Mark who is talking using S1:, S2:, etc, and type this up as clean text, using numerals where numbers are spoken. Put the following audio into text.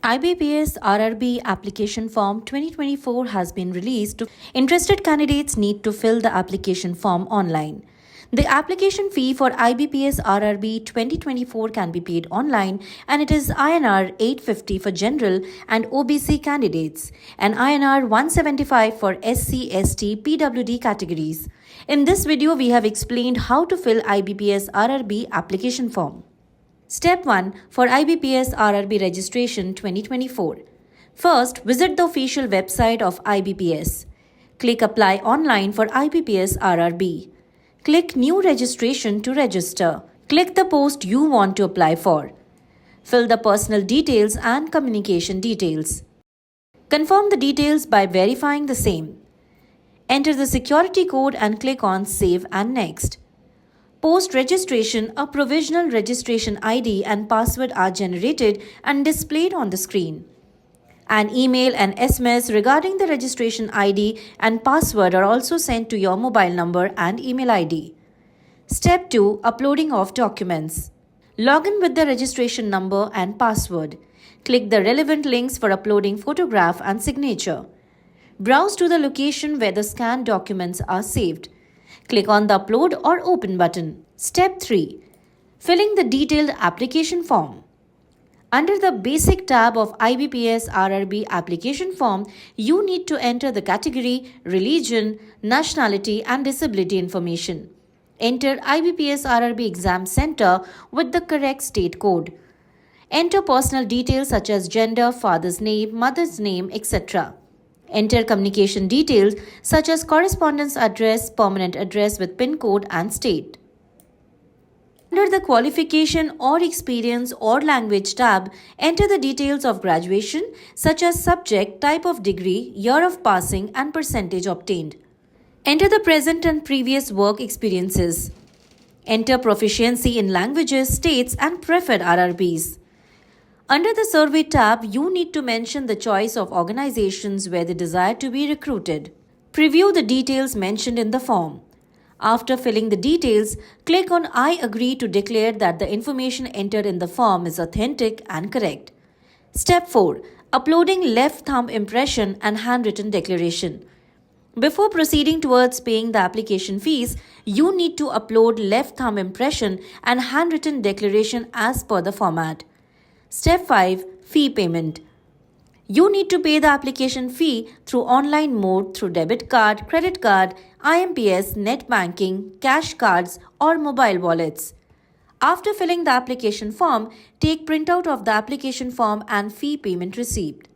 S1: IBPS RRB application form 2024 has been released. Interested candidates need to fill the application form online. The application fee for IBPS RRB 2024 can be paid online and it is INR 850 for general and OBC candidates and INR 175 for SC, ST, PWD categories. In this video, we have explained how to fill IBPS RRB application form. Step 1 for IBPS RRB registration 2024. First, visit the official website of IBPS. Click Apply online for IBPS RRB. Click New Registration to register. Click the post you want to apply for. Fill the personal details and communication details. Confirm the details by verifying the same. Enter the security code and click on Save and Next. Post-registration, a provisional registration ID and password are generated and displayed on the screen. An email and SMS regarding the registration ID and password are also sent to your mobile number and email ID. Step 2. Uploading of documents. Log in with the registration number and password. Click the relevant links for uploading photograph and signature. Browse to the location where the scanned documents are saved. Click on the Upload or Open button. Step 3. Filling the detailed application form. Under the Basic tab of IBPS RRB application form, you need to enter the category, religion, nationality and disability information. Enter IBPS RRB exam center with the correct state code. Enter personal details such as gender, father's name, mother's name, etc. Enter communication details such as correspondence address, permanent address with PIN code and state. Under the Qualification or Experience or Language tab, enter the details of graduation such as subject, type of degree, year of passing and percentage obtained. Enter the present and previous work experiences. Enter proficiency in languages, states and preferred RRBs. Under the Survey tab, you need to mention the choice of organizations where they desire to be recruited. Preview the details mentioned in the form. After filling the details, click on I agree to declare that the information entered in the form is authentic and correct. Step 4. Uploading left thumb impression and handwritten declaration. Before proceeding towards paying the application fees, you need to upload left thumb impression and handwritten declaration as per the format. Step 5. Fee payment. You need to pay the application fee through online mode through debit card, credit card, IMPS, net banking, cash cards or mobile wallets. After filling the application form, take printout of the application form and fee payment receipt.